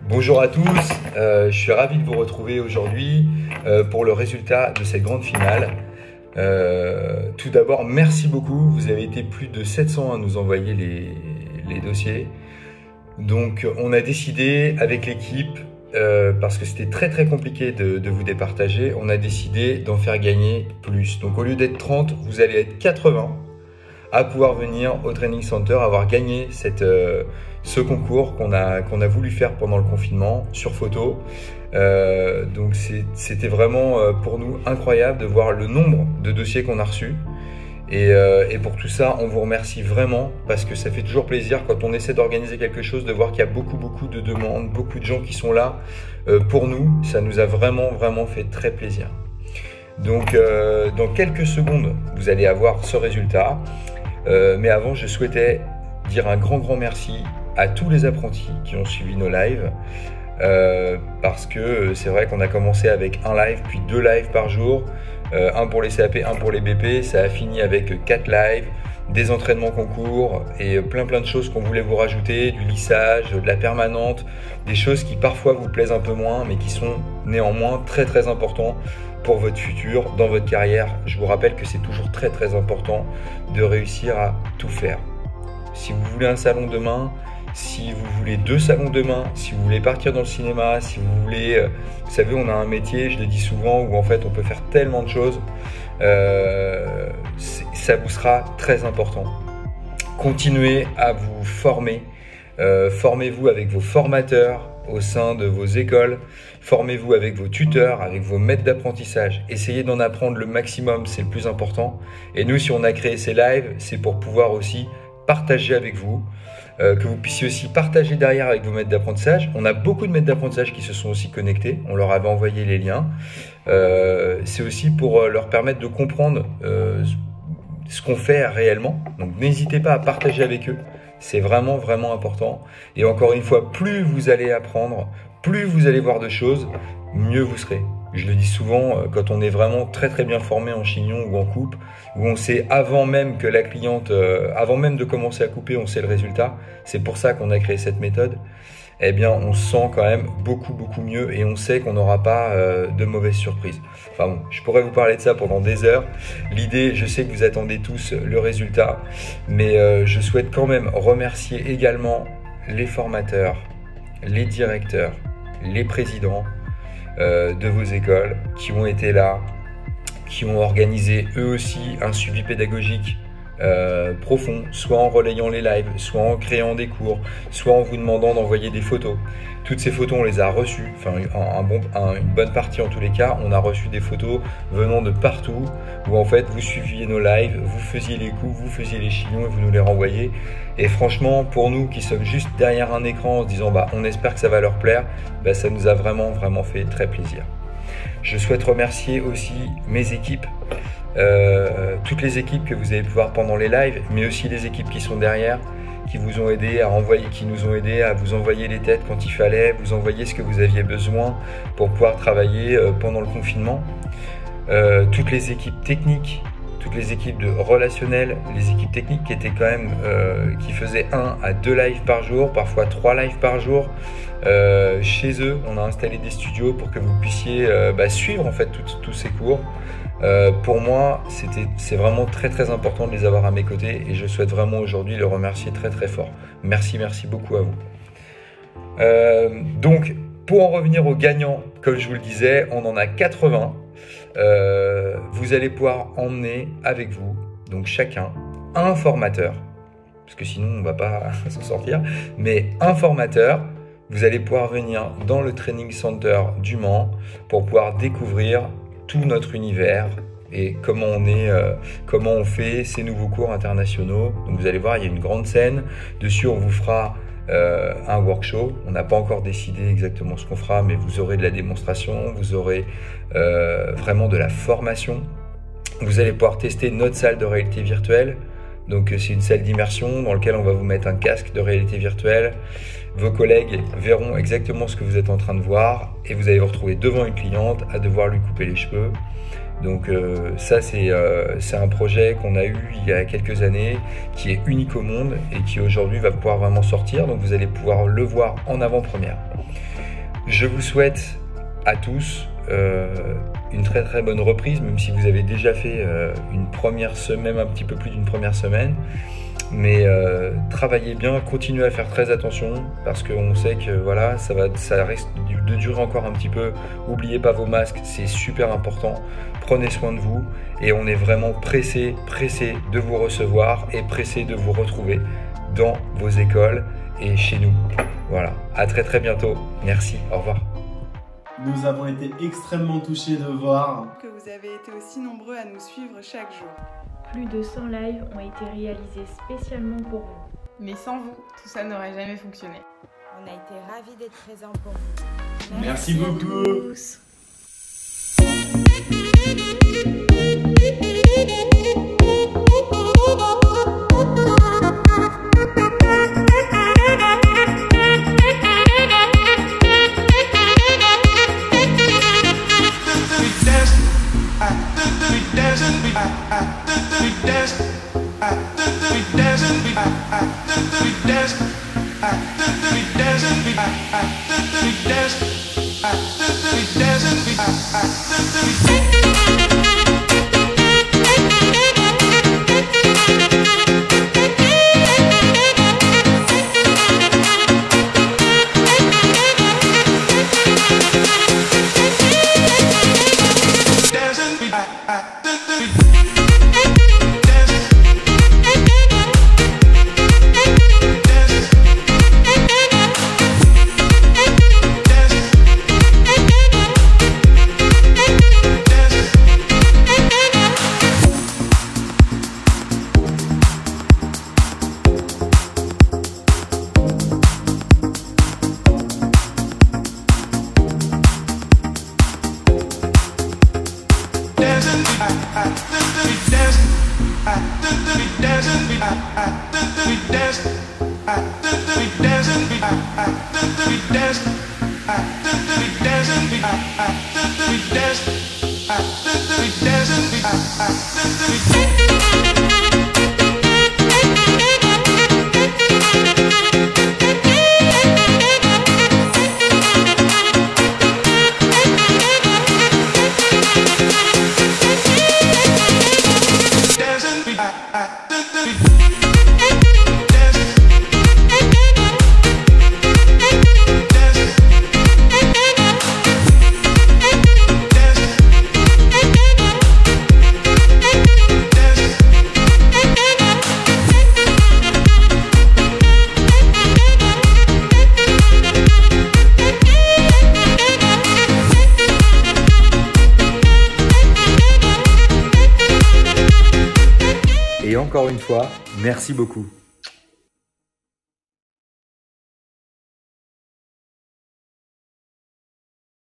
Bonjour à tous, je suis ravi de vous retrouver aujourd'hui pour le résultat de cette grande finale. Tout d'abord, merci beaucoup, vous avez été plus de 700 à nous envoyer les dossiers. Donc on a décidé avec l'équipe, parce que c'était très compliqué de vous départager, on a décidé d'en faire gagner plus. Donc au lieu d'être 30, vous allez être 80 à pouvoir venir au Training Center, avoir gagné ce concours qu'on a voulu faire pendant le confinement sur photo. Donc c'était vraiment pour nous incroyable de voir le nombre de dossiers qu'on a reçus. Et pour tout ça, on vous remercie vraiment parce que ça fait toujours plaisir quand on essaie d'organiser quelque chose de voir qu'il y a beaucoup de demandes, beaucoup de gens qui sont là pour nous. Ça nous a vraiment fait très plaisir. Donc dans quelques secondes, vous allez avoir ce résultat. Mais avant, je souhaitais dire un grand merci à tous les apprentis qui ont suivi nos lives parce que c'est vrai qu'on a commencé avec un live, puis 2 lives par jour, un pour les CAP, un pour les BP. Ça a fini avec 4 lives, des entraînements concours et plein de choses qu'on voulait vous rajouter, du lissage, de la permanente, des choses qui parfois vous plaisent un peu moins mais qui sont néanmoins très importants pour votre futur, dans votre carrière. Je vous rappelle que c'est toujours très important de réussir à tout faire. Si vous voulez un salon demain, si vous voulez 2 salons demain, si vous voulez partir dans le cinéma, si vous voulez... vous savez, on a un métier, je le dis souvent, où en fait on peut faire tellement de choses. Ça vous sera très important. Continuez à vous former. Formez-vous avec vos formateurs au sein de vos écoles, formez-vous avec vos tuteurs, avec vos maîtres d'apprentissage, essayez d'en apprendre le maximum, c'est le plus important. Et nous, si on a créé ces lives, c'est pour pouvoir aussi partager avec vous, que vous puissiez aussi partager derrière avec vos maîtres d'apprentissage. On a beaucoup de maîtres d'apprentissage qui se sont aussi connectés, on leur avait envoyé les liens. C'est aussi pour leur permettre de comprendre ce qu'on fait réellement, donc n'hésitez pas à partager avec eux. C'est vraiment important. Et encore une fois, plus vous allez apprendre, plus vous allez voir de choses, mieux vous serez. Je le dis souvent, quand on est vraiment très bien formé en chignon ou en coupe, où on sait avant même que la cliente, avant même de commencer à couper, on sait le résultat. C'est pour ça qu'on a créé cette méthode. Eh bien, on se sent quand même beaucoup mieux et on sait qu'on n'aura pas de mauvaises surprises. Enfin bon, je pourrais vous parler de ça pendant des heures. L'idée, je sais que vous attendez tous le résultat, mais je souhaite quand même remercier également les formateurs, les directeurs, les présidents de vos écoles qui ont été là, qui ont organisé eux aussi un suivi pédagogique profond, soit en relayant les lives, soit en créant des cours, soit en vous demandant d'envoyer des photos. Toutes ces photos, on les a reçues, enfin une bonne partie en tous les cas, on a reçu des photos venant de partout, où en fait vous suiviez nos lives, vous faisiez les coups, vous faisiez les chignons et vous nous les renvoyez. Et franchement, pour nous qui sommes juste derrière un écran en se disant on espère que ça va leur plaire, ça nous a vraiment fait très plaisir. Je souhaite remercier aussi mes équipes, toutes les équipes que vous allez pouvoir pendant les lives, mais aussi les équipes qui sont derrière, qui vous ont aidé à envoyer, qui nous ont aidé à vous envoyer les têtes quand il fallait, vous envoyer ce que vous aviez besoin pour pouvoir travailler pendant le confinement. Toutes les équipes techniques, toutes les équipes de relationnel, les équipes techniques qui étaient quand même, qui faisaient 1 à 2 lives par jour, parfois 3 lives par jour. Chez eux, on a installé des studios pour que vous puissiez suivre en fait tous ces cours. Pour moi, c'est vraiment très important de les avoir à mes côtés et je souhaite vraiment aujourd'hui les remercier très fort. Merci beaucoup à vous. Donc, pour en revenir aux gagnants, comme je vous le disais, on en a 80. Vous allez pouvoir emmener avec vous, donc chacun, un formateur, parce que sinon on ne va pas s'en sortir, mais un formateur. Vous allez pouvoir venir dans le Training Center du Mans pour pouvoir découvrir tout notre univers et comment on fait ces nouveaux cours internationaux. Donc vous allez voir, il y a une grande scène. Dessus, on vous fera un workshop. On n'a pas encore décidé exactement ce qu'on fera, mais vous aurez de la démonstration, vous aurez vraiment de la formation. Vous allez pouvoir tester notre salle de réalité virtuelle. Donc c'est une salle d'immersion dans laquelle on va vous mettre un casque de réalité virtuelle. Vos collègues verront exactement ce que vous êtes en train de voir et vous allez vous retrouver devant une cliente à devoir lui couper les cheveux. Donc ça c'est un projet qu'on a eu il y a quelques années qui est unique au monde et qui aujourd'hui va pouvoir vraiment sortir. Donc vous allez pouvoir le voir en avant-première. Je vous souhaite à tous une très très bonne reprise, même si vous avez déjà fait une première semaine, un petit peu plus d'une première semaine. Mais travaillez bien, continuez à faire très attention parce qu'on sait que voilà, ça risque de durer encore un petit peu. N'oubliez pas vos masques, c'est super important. Prenez soin de vous et on est vraiment pressé de vous recevoir et pressé de vous retrouver dans vos écoles et chez nous. Voilà, à très très bientôt. Merci, au revoir. Nous avons été extrêmement touchés de voir que vous avez été aussi nombreux à nous suivre chaque jour. Plus de 100 lives ont été réalisés spécialement pour vous. Mais sans vous, tout ça n'aurait jamais fonctionné. On a été ravis d'être présents pour vous. Merci beaucoup. Et encore une fois, merci beaucoup.